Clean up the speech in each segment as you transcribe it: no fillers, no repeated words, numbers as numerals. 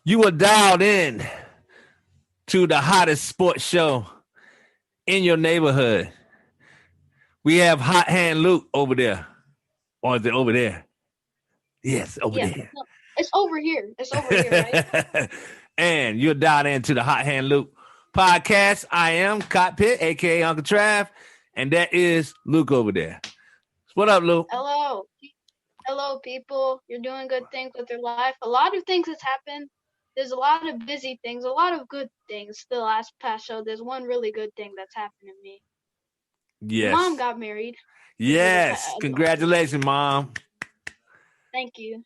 You are dialed in to the hottest sports show in your neighborhood. We have Hot Hand Luke over there. Or is it over there? Yes, over there. No, it's over here. It's over here, right? And you're dialed into the Hot Hand Luke podcast. I am Cockpit, a.k.a. Uncle Trav, and that is Luke over there. What up, Luke? Hello. Hello, people. You're doing good things with your life. A lot of things has happened. There's a lot of busy things, a lot of good things. The past show, there's one really good thing that's happened to me. Yes. Mom got married. Yes. Congratulations, Mom. Thank you.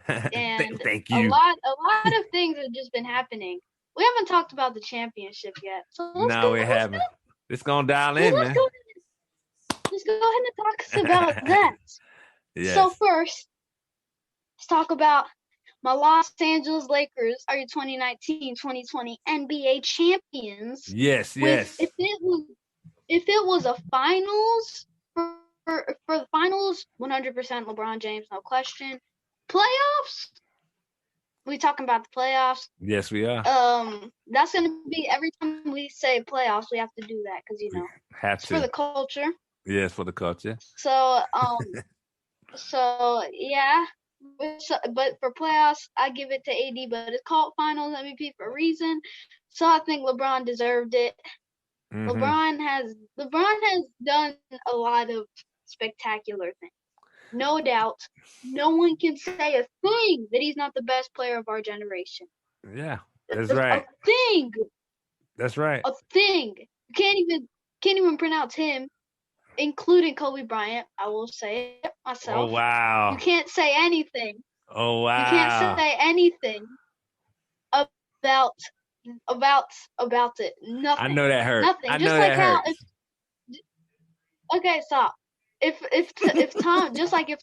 And thank you. A lot of things have just been happening. We haven't talked about the championship yet. So no, we haven't. It's gonna dial in, man. Let's go ahead and talk about that. Yes. So first, let's talk about my Los Angeles Lakers are your 2019-2020 NBA champions. Yes. If it was a finals for the finals, 100% LeBron James, no question. Playoffs, we talking about the playoffs. Yes, we are. That's gonna be every time we say playoffs, we have to do that because it's for the culture. Yes, for the culture. So yeah. But for playoffs, I give it to AD. But it's called Finals MVP for a reason. So I think LeBron deserved it. Mm-hmm. LeBron has done a lot of spectacular things. No doubt. No one can say a thing that he's not the best player of our generation. Yeah, that's right. A thing. That's right. A thing. You can't even pronounce him. Including Kobe Bryant, I will say it myself. Oh, wow. You can't say anything. Oh, wow. You can't say anything about it. Nothing. I know that hurt. Nothing. I just know like that how hurts. Okay, stop. If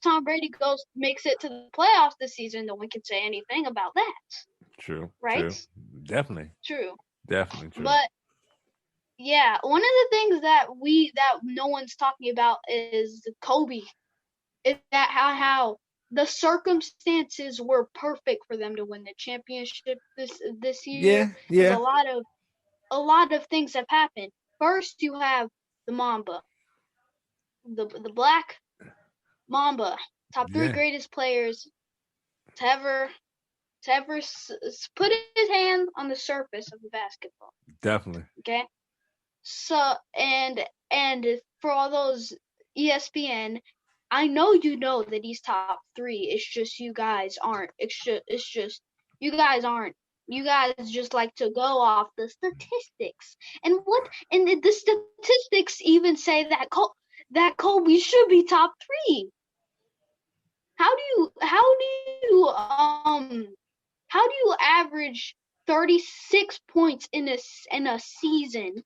Tom Brady makes it to the playoffs this season, then we can say anything about that. True. Right? True. Definitely. True. Definitely true. But yeah, one of the things that no one's talking about is Kobe. Is that how the circumstances were perfect for them to win the championship this year? Yeah. A lot of things have happened. First, you have the Mamba, the Black Mamba, top 3 greatest players to ever put his hand on the surface of the basketball. Definitely. Okay. So and for all those ESPN, I know you know that he's top 3. It's just you guys aren't. It's just you guys aren't. You guys just like to go off the statistics. And the statistics even say that Kobe should be top 3. How do you average 36 points in a season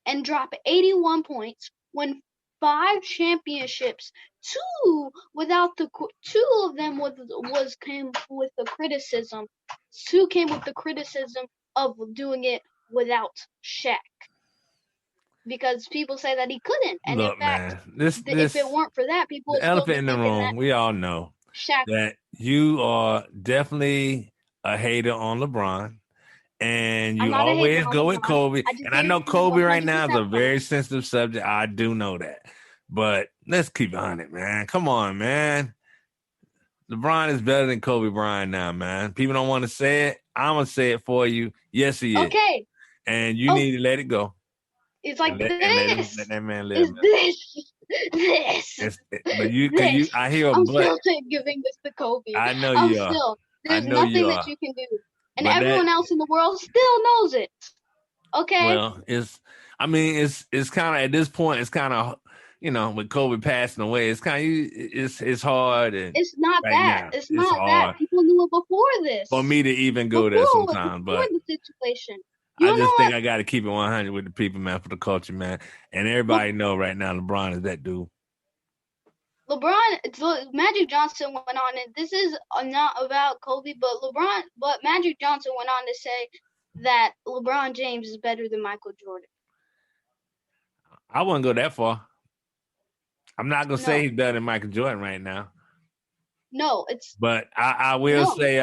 and drop 81 points when 5 championships, 2 of them came with the criticism. 2 came with the criticism of doing it without Shaq. Because people say that he couldn't. And look, in fact, man, if it weren't for that, people would the elephant in the room, we all know Shaq, that you are definitely a hater on LeBron. And you always go with Kobe. And I know Kobe right now is a very sensitive subject. I do know that. But let's keep it on it, man. Come on, man. LeBron is better than Kobe Bryant now, man. People don't want to say it. I'm going to say it for you. Yes, he is. Okay. And you need to let it go. It's like let that man live. This. I hear a I'm but. still giving this to Kobe. I know you are. There's nothing that you can do. And everyone else in the world still knows it. Okay. Well, it's kind of at this point. It's kind of with Kobe passing away. It's kind of it's hard. And it's not right that. Now, it's not hard. That. People knew it before this. For me to even go there sometimes, but the situation. I just think I got to keep it 100 with the people, man, for the culture, man. And everybody know right now LeBron is that dude. Magic Johnson went on, and this is not about Kobe, but Magic Johnson went on to say that LeBron James is better than Michael Jordan. I wouldn't go that far. I'm not going to say he's better than Michael Jordan right now. No, it's But I will no. say,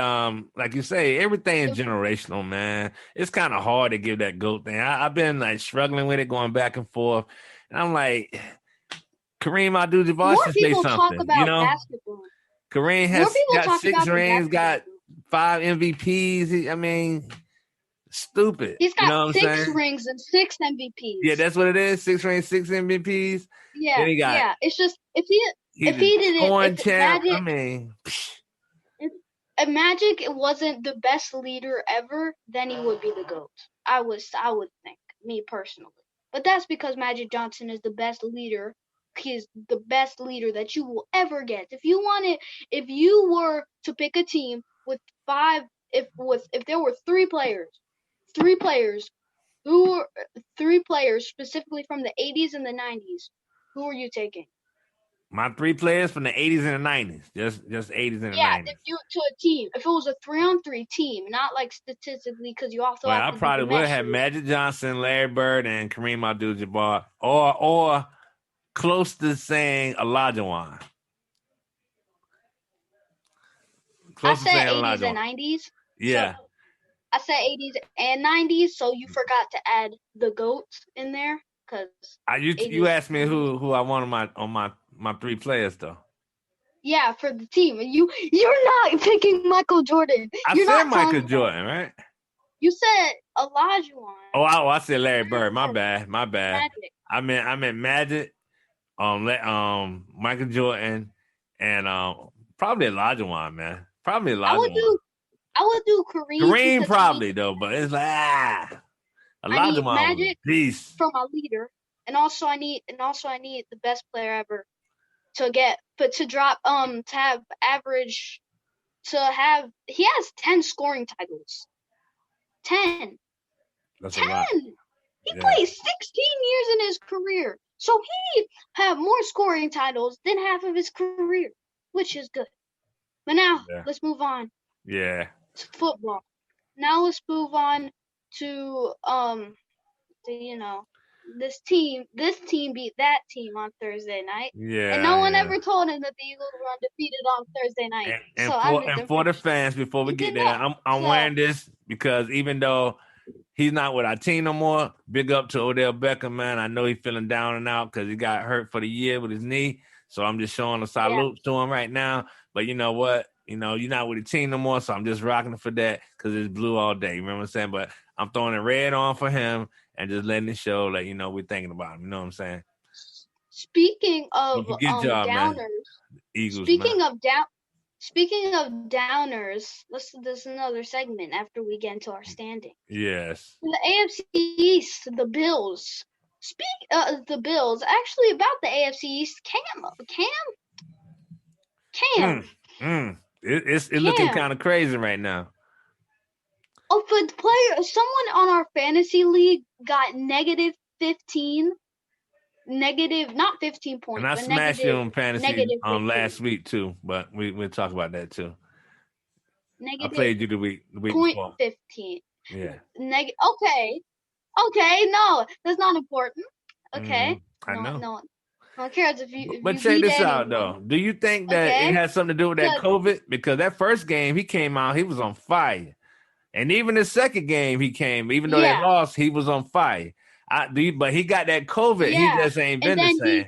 like you say, everything is generational, man. It's kind of hard to give that GOAT thing. I've been like struggling with it, going back and forth, and I'm like, Kareem Abdul-Jabbar More should say people talk something. You about know, basketball. Kareem More has people got talk 6 about the rings, got basketball. 5 MVPs. I mean, stupid. He's You got know what I'm 6 saying? rings and 6 Yeah, MVPs. that's what it is. 6 rings, 6 MVPs. Yeah, Then he got yeah. It's just he's if the he didn't scoring if champ. I Magic mean, if Magic wasn't the best leader ever, then he would be the GOAT. I would think, me personally. But that's because Magic Johnson is the best leader. He's the best leader that you will ever get. If you were to pick a team with if there were three players who were 3 players specifically from the 80s and the 90s, who are you taking? my 3 players from the 80s and the 90s, just 80s and the Yeah, 90s. if you to a team, if it was a 3-on-3 team, not like statistically, because you also Well, have I to do the probably would have meshes. Magic Johnson, Larry Bird, and Kareem Abdul-Jabbar, or close to saying Olajuwon. I Close to said saying 80s and Olajuwon. 90s, so Yeah. I said 80s and 90s. So you forgot to add the goats in there, because You 80s, asked me 90s. who I want on my 3 players though. Yeah, for the team. You're not picking Michael Jordan. I You're said not telling Michael me that. Jordan, right? You said Olajuwon. I said Larry Bird. My bad. Magic. I meant Magic, Michael Jordan, and probably Olajuwon, man. Probably I would Olajuwon. do I would do Kareem Kareem because he probably though, but it's like I need Olajuwon was a Magic beast. for my leader, and also I need the best player ever to get, but to drop to have average to have he has 10 scoring titles. 10. That's a 10. lot. He Yeah. played 16 years in his career. So he had more scoring titles than half of his career, which is good. But now let's move on Yeah. to football. Now let's move on to this team beat that team on Thursday night. Yeah. And no one ever told him that the Eagles were undefeated on Thursday night. And for the fans, before we get there, I'm wearing this because even though he's not with our team no more, big up to Odell Beckham, man. I know he's feeling down and out because he got hurt for the year with his knee. So I'm just showing a salute to him right now. But you know what? You're not with the team no more, so I'm just rocking it for that because it's blue all day. You remember what I'm saying? But I'm throwing it red on for him and just letting it show that, we're thinking about him. You know what I'm saying? Speaking of downers, man. Eagles, Speaking of downers, there's another segment after we get into our standing. Yes. The AFC East, the Bills. The Bills. Actually, about the AFC East, Cam. It's looking kind of crazy right now. Oh, but someone on our fantasy league got negative 15. Not 15 points. And I smashed you on fantasy last week too, but we'll talk about that too. I played you the week before. 15. Yeah. Okay, no, that's not important. Okay. I know. No one cares if you. But check this out though. Do you think that it has something to do with that COVID? Because that first game he came out, he was on fire. And even the second game he came, even though they lost, he was on fire. But he got that COVID. Yeah. He just ain't been the same.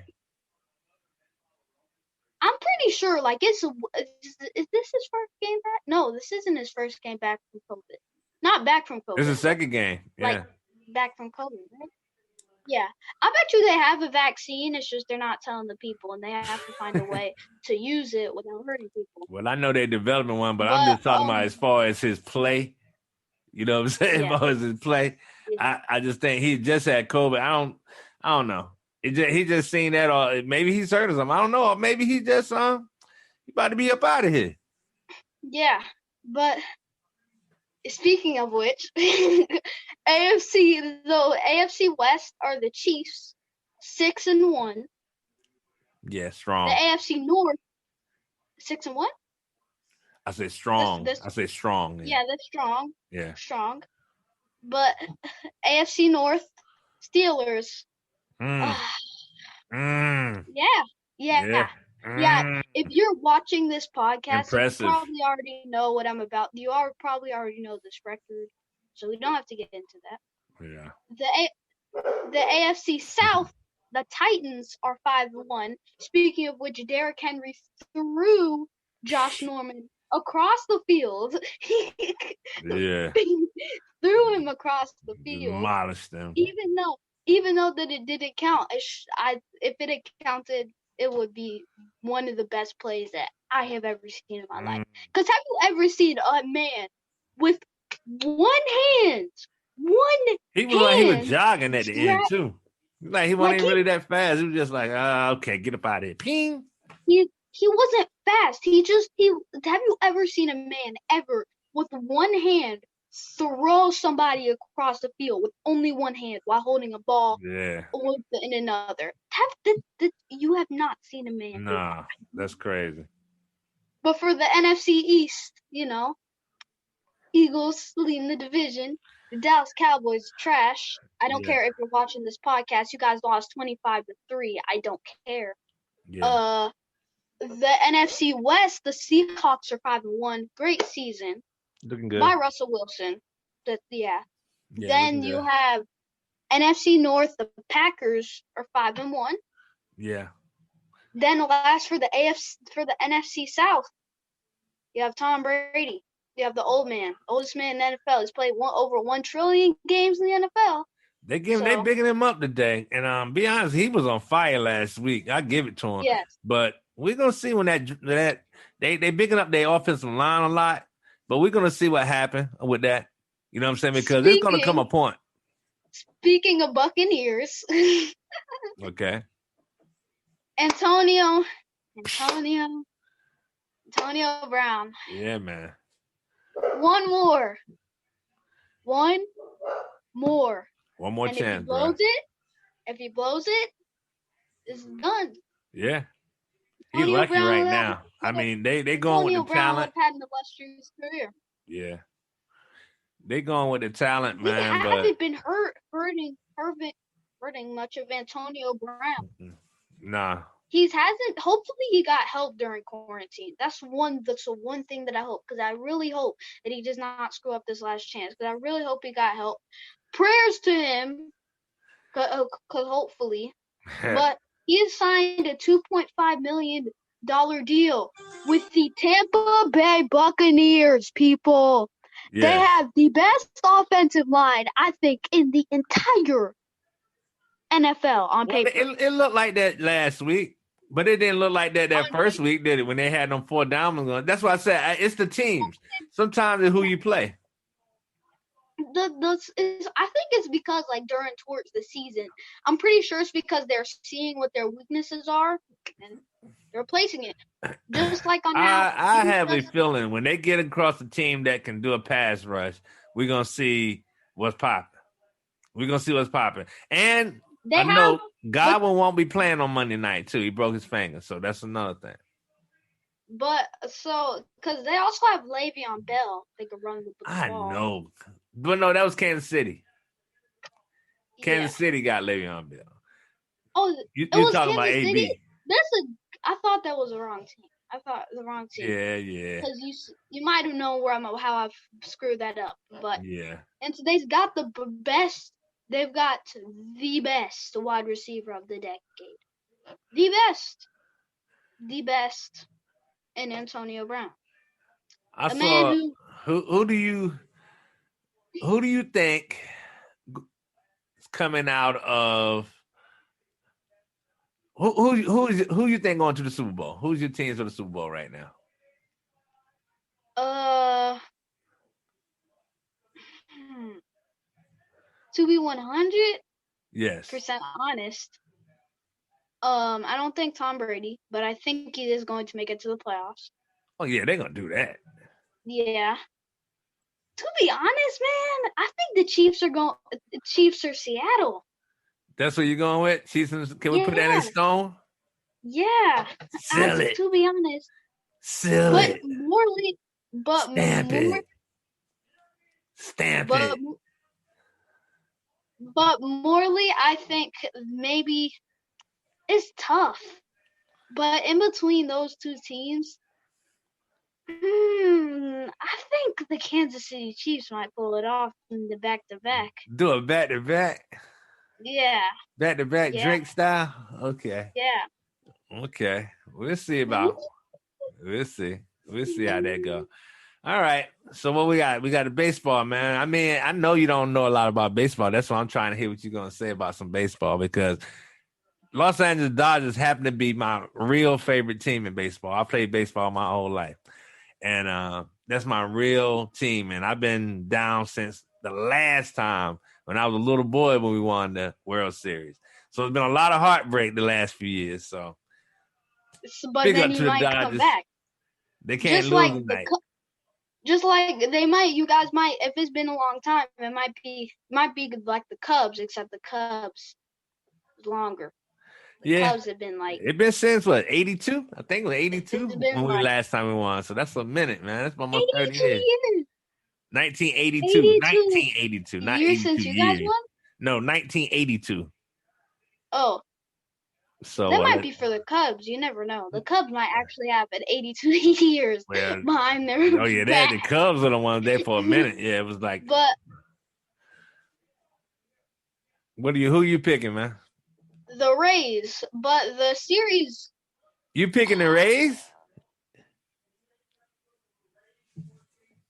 I'm pretty sure, is this his first game back? No, this isn't his first game back from COVID. Not back from COVID. This is the second game. Yeah. Back from COVID, right? Yeah. I bet you they have a vaccine. It's just they're not telling the people, and they have to find a way to use it without hurting people. Well, I know they're developing one, but I'm just talking about as far as his play. You know what I'm saying? Yeah. As far as his play. Yeah. I just think he just had COVID. I don't know. He just seen that, or maybe he's hurt or something. I don't know. Maybe he just he about to be up out of here. Yeah, but speaking of which, AFC West are the Chiefs, 6-1. Yeah, strong. The AFC North, 6-1. I say strong. I say strong. Yeah, that's strong. Yeah, strong. But AFC North, Steelers. Yeah. Yeah, if you're watching this podcast, Impressive. you probably already know what I'm about. You probably already know this record, so we don't have to get into that. Yeah. The AFC South, the Titans are 5-1. Speaking of which, Derrick Henry threw Josh Norman across the field. Yeah. Threw him across the field. Demolished them. Even though that it didn't count, if it had counted, it would be one of the best plays that I have ever seen in my life. Because have you ever seen a man with one hand? He was jogging at the end too. Like he wasn't even really that fast. He was just like, okay, get up out of here. Ping. He wasn't fast. Have you ever seen a man ever with one hand throw somebody across the field with only one hand while holding a ball in another? You have not seen a man. Nah, that's crazy. But for the NFC East, Eagles leading the division. The Dallas Cowboys trash. I don't care if you're watching this podcast. You guys lost 25-3. I don't care. Yeah. The NFC West, the Seahawks are 5-1. Great season. Looking good. By Russell Wilson. Then you have NFC North, the Packers are 5-1. Yeah. Then last for the NFC South, you have Tom Brady. You have the oldest man in the NFL. He's played over 1 trillion games in the NFL. They bigging him up today, and be honest, he was on fire last week. I give it to him. Yes. But we're gonna see when that they bigging up their offensive line a lot. But we're gonna see what happened with that. You know what I'm saying? Because it's gonna come a point. Speaking of Buccaneers. Okay. Antonio Brown. Yeah, man. One more. One more chance, if he blows it, it's done. Yeah. He's lucky right now. I mean, they going with the talent. Had an illustrious career. Yeah. They going with the talent, man. He hasn't been hurting much of Antonio Brown. Nah. Hopefully he got help during quarantine. That's the one thing that I hope, because I really hope that he does not screw up this last chance, because I really hope he got help. Prayers to him, because hopefully. But he has signed a $2.5 million deal with the Tampa Bay Buccaneers, people. Yeah. They have the best offensive line, I think, in the entire NFL on paper. It looked like that last week, but it didn't look like that first week, did it? When they had them 4 diamonds on. That's why I said it's the teams. Sometimes it's who you play. I think it's because towards the season, I'm pretty sure it's because they're seeing what their weaknesses are and they're replacing it. Just like on I have a feeling when they get across a team that can do a pass rush, we're gonna see what's popping. And I know Godwin won't be playing on Monday night too. He broke his finger, so that's another thing. But because they also have Le'Veon Bell, they could run with the ball. I know, but no, that was Kansas City. Kansas City got Le'Veon Bell. Oh, you're talking Kansas about AB? City? I thought that was the wrong team. Yeah. Because you might have known how I've screwed that up, but yeah. And so they've got the best. They've got the best wide receiver of the decade. The best. In Antonio Brown. Who do you think is coming out of who you think going to the Super Bowl? Who's your teams for the Super Bowl right now? To be 100% yes honest, I don't think Tom Brady, but I think he is going to make it to the playoffs. Oh yeah, they're gonna do that. Yeah. To be honest, man, I think the Chiefs are Seattle. That's what you're going with? Chiefs? Can we put that in stone? Yeah. Sell it. To be honest. Sell it. Stamp it. But Morley, I think maybe it's tough. But in between those two teams, I think the Kansas City Chiefs might pull it off in the back-to-back. Do a back-to-back? Yeah. Back-to-back Drake style? Okay. Yeah. Okay. We'll see about. We'll see. We'll see how that go. All right. So what we got? We got the baseball, man. I mean, I know you don't know a lot about baseball. That's why I'm trying to hear what you're gonna say about some baseball, because Los Angeles Dodgers happen to be my real favorite team in baseball. I played baseball my whole life. And that's my real team. And I've been down since the last time when I was a little boy when we won the World Series. So it's been a lot of heartbreak the last few years. So but big then up to you the might Dodgers. come back. They can't lose tonight. Just like they might, you guys might, if it's been a long time, it might be like the Cubs, except the Cubs is longer. The Cubs have been like, it's been since what, 82? I think it was 82 when we last time we won. So that's a minute, man. That's almost 30 years. 1982. 1982. Not 82 since you guys won? No, 1982. Oh. So that might be for the Cubs. You never know. The Cubs might actually have an 82 years behind their Oh, yeah, they had the Cubs are the ones there for a minute. Yeah, it was like. But who you picking, man? The Rays, but the series. You picking the Rays?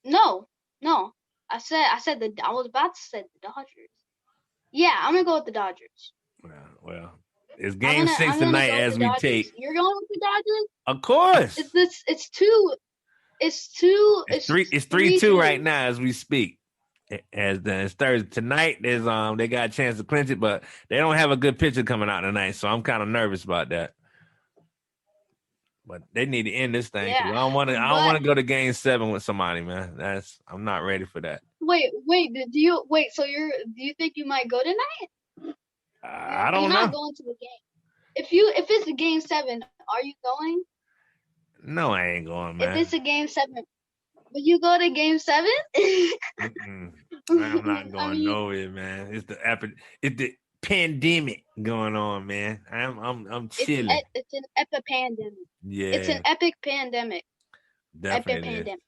No. I was about to say the Dodgers. Yeah, I'm gonna go with the Dodgers. Well, it's game 6 tonight as we take. You're going with the Dodgers? Of course. It's 3-2 right now as we speak. It's Thursday tonight. They got a chance to clinch it, but they don't have a good pitcher coming out tonight, so I'm kind of nervous about that. But they need to end this thing. Yeah, I don't want to go to game 7 with somebody, man. I'm not ready for that. Wait. So do you think you might go tonight? I don't know. You're not going to the game. If it's a game 7, are you going? No, I ain't going, man. If it's a game 7, will you go to game 7? I'm not going nowhere, man. It's the pandemic going on, man. I'm chilling. It's an epic pandemic. Yeah. It's an epic pandemic. Definitely. Epic pandemic.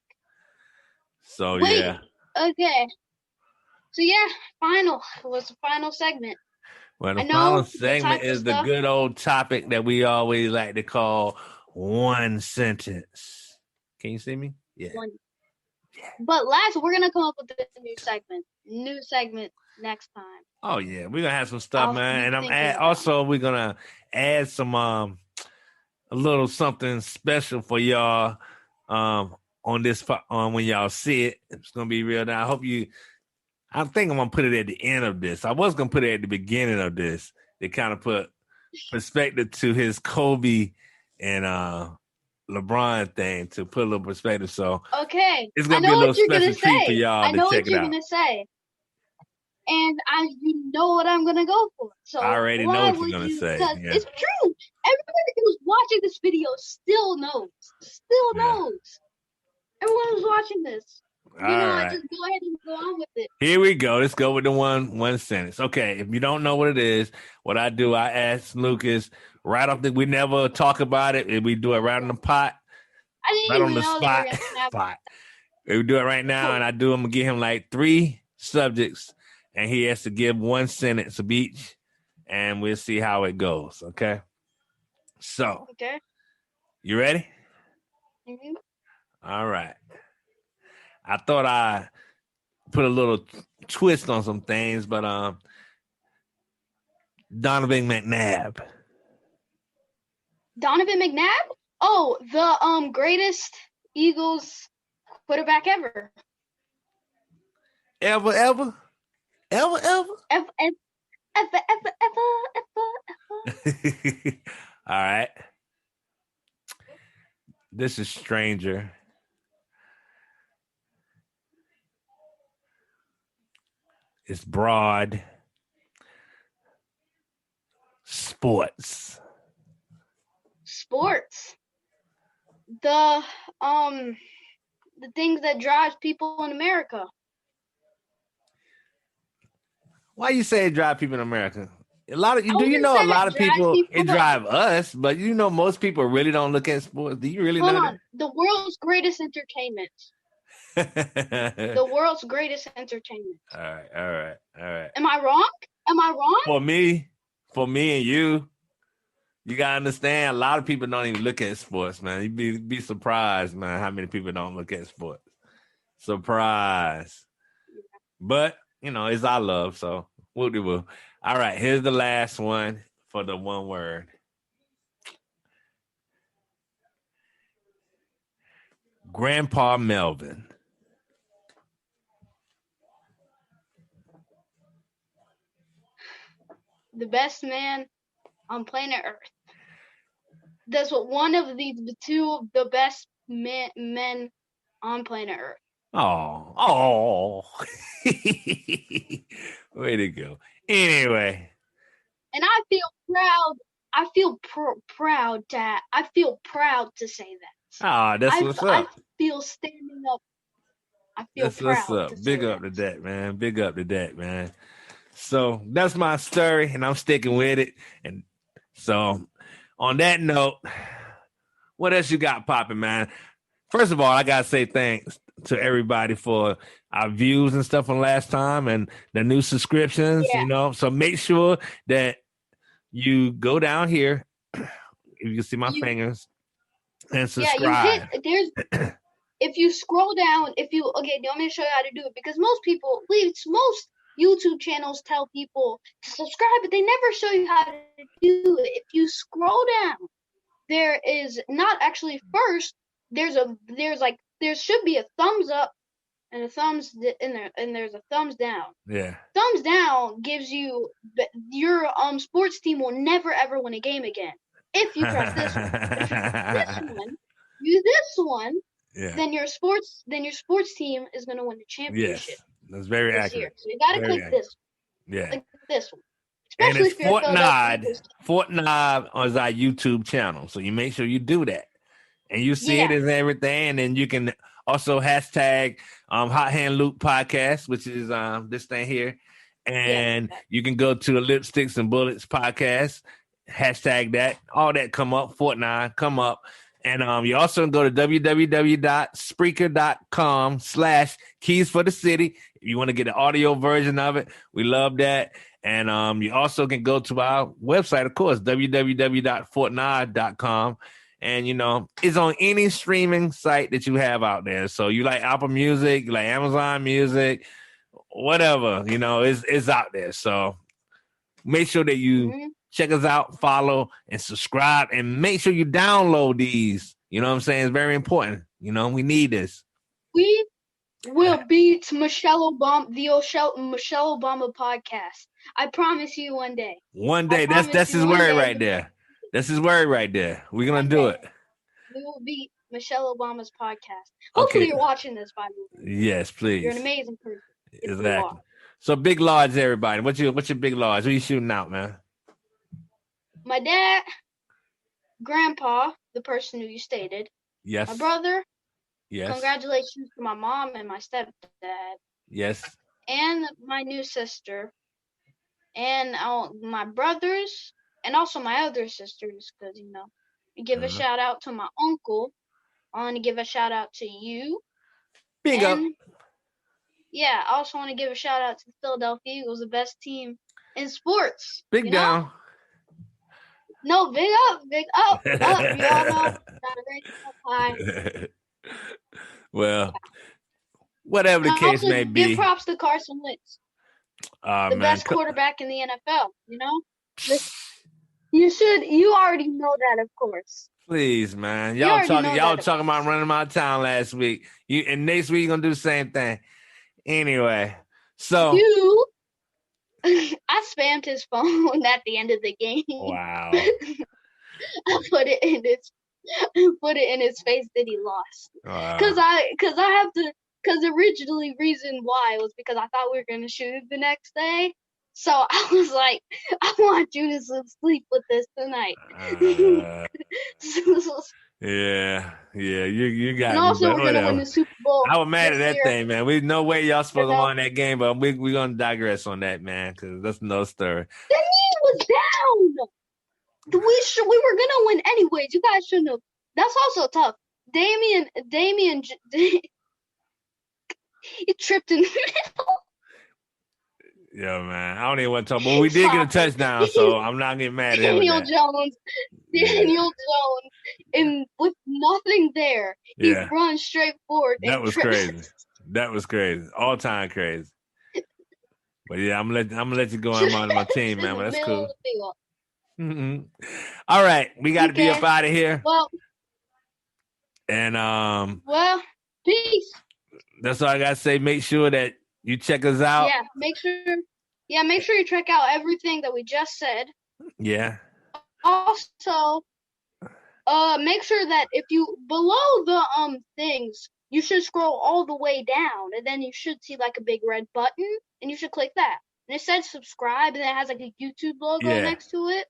So wait, yeah. Okay. So yeah, was the final segment. Well, the final segment is the good old topic that we always like to call one sentence. Can you see me? Yeah. But we're gonna come up with a new segment. New segment next time. Oh yeah, we're gonna have some stuff, man. And we're gonna add some a little something special for y'all on this when y'all see it. It's gonna be real. Now I think I'm gonna put it at the end of this. I was gonna put it at the beginning of this to kind of put perspective to his Kobe and LeBron thing, to put a little perspective. So it's gonna be a little special treat for y'all to check it out. I know what you're gonna say, and you know what I'm gonna go for. So I already know what you're gonna say. Because it's true. Everybody who's watching this video still knows. Everyone who's watching this. Right. Just go ahead and go on with it. Here we go. Let's go with the one sentence. Okay, if you don't know what it is, what I do, I ask Lucas right off we never talk about it. We do it right on the pot. Right on the spot. We do it right now, and I'm gonna give him like 3 subjects, and he has to give 1 sentence of each, and we'll see how it goes. Okay. So. Okay. You ready? Mm-hmm. All right. I thought I put a little twist on some things, but Donovan McNabb. Donovan McNabb? Oh, the greatest Eagles quarterback ever. Ever? All right. This is Stranger. It's broad. Sports. The things that drives people in America. Why you say it drive people in America? A lot of a lot of people it drive us, but most people really don't look at sports. Do you really know that? The world's greatest entertainment. The world's greatest entertainment. All right. Am I wrong? For me and you gotta understand. A lot of people don't even look at sports, man. You'd be surprised, man, how many people don't look at sports. Surprise. But it's our love, so we'll do. All right, here's the last one for the one word. Grandpa Melvin. The best man on planet Earth. That's what one of the two of the best men on planet Earth. Oh. Way to go. Anyway. And I feel proud. I feel proud, Dad. I feel proud to say that. Oh, that's what's up. I feel standing up. I feel that's proud. That's what's up. Big up to that, man. Big up to that, man. So that's my story, and I'm sticking with it. And so on that note, what else you got popping, man? First of all, I got to say thanks to everybody for our views and stuff from last time and the new subscriptions, So make sure that you go down here, if you can see my fingers, and subscribe. If you scroll down, do you want me to show you how to do it? Because most YouTube channels tell people to subscribe, but they never show you how to do it. If you scroll down, there is not actually first. There should be a thumbs up and a thumbs and there's a thumbs down. Yeah. Thumbs down gives you your sports team will never ever win a game again. If you press this one, use this one. Yeah. Then your sports team is going to win the championship. Yes. That's very accurate. So you got to click this one. Yeah. Click this one. And it's Fortnite on our YouTube channel. So you make sure you do that. And you see it as everything. And then you can also hashtag Hot Hand Luke Podcast, which is this thing here. And you can go to the Lipsticks and Bullets Podcast. Hashtag that. All that come up. Fortnite come up. And you also go to www.spreaker.com/keys for the city. If you want to get the audio version of it, we love that. And you also can go to our website, of course, www.fortnite.com. And, it's on any streaming site that you have out there. So you like Apple Music, you like Amazon Music, whatever, it's out there. So make sure that you check us out, follow, and subscribe, and make sure you download these. You know what I'm saying? It's very important. We need this. We will beat Michelle Obama, Michelle Obama podcast. I promise you one day. One day. That's his word right there. That's his word right there. We're going to do it. We will beat Michelle Obama's podcast. Hopefully you're watching this, by the way. Yes, please. You're an amazing person. Exactly. So big large, everybody. What's your big large? What are you shooting out, man? My dad, grandpa, the person who you stated. Yes. My brother. Yes. Congratulations to my mom and my stepdad. Yes. And my new sister. And my brothers. And also my other sisters. Because, I give a shout out to my uncle. I want to give a shout out to you. Big up. Yeah, I also want to give a shout out to the Philadelphia Eagles, the best team in sports. Big down. No, big up. You all know. High. Well, whatever the case may be. Give props to Carson Wentz. The best quarterback in the NFL, You already know that, of course. Please, man. Y'all talking about running my town last week. And next week you're gonna do the same thing. Anyway, so I spammed his phone at the end of the game. Wow. I put it in his face that he lost. Wow. Because originally reason why was because I thought we were gonna shoot the next day. So I was like, I want you to sleep with this tonight. Yeah, you got. And also, we're gonna win the Super Bowl. I was mad at that thing, man. We no way y'all supposed to win that game, but we're gonna digress on that, man, because that's no story. The knee was We were gonna win anyways. You guys shouldn't have. That's also tough. Damian, he tripped in the middle. Yeah, man. I don't even want to talk, but we did get a touchdown, so I'm not getting mad at him. Daniel Jones, and with nothing there, he runs straight forward. That was crazy. That was crazy. All time crazy. But yeah, I'm gonna let you go. I'm on my team, man. But that's cool. Mm-hmm. All right, we got to be up out of here. Well, and peace. That's all I gotta say. Make sure that you check us out. Yeah, make sure you check out everything that we just said. Yeah. Also, make sure that if you below the things, you should scroll all the way down, and then you should see like a big red button, and you should click that. And it says subscribe, and it has like a YouTube logo next to it.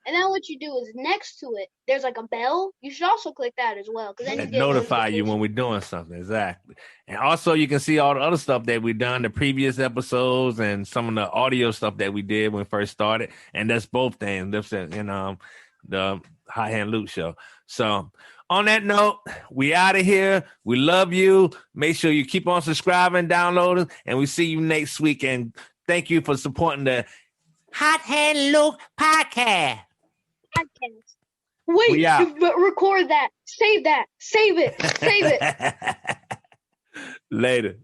And then what you do is next to it, there's like a bell. You should also click that as well, because then you notify you when we're doing something. Exactly. And also you can see all the other stuff that we've done, the previous episodes and some of the audio stuff that we did when we first started. And that's both things. That's in the Hot Hand Luke Show. So on that note, we out of here. We love you. Make sure you keep on subscribing, downloading, and we see you next week. And thank you for supporting the Hot Hand Luke podcast. Wait, but record that. Save that. Save it. Later.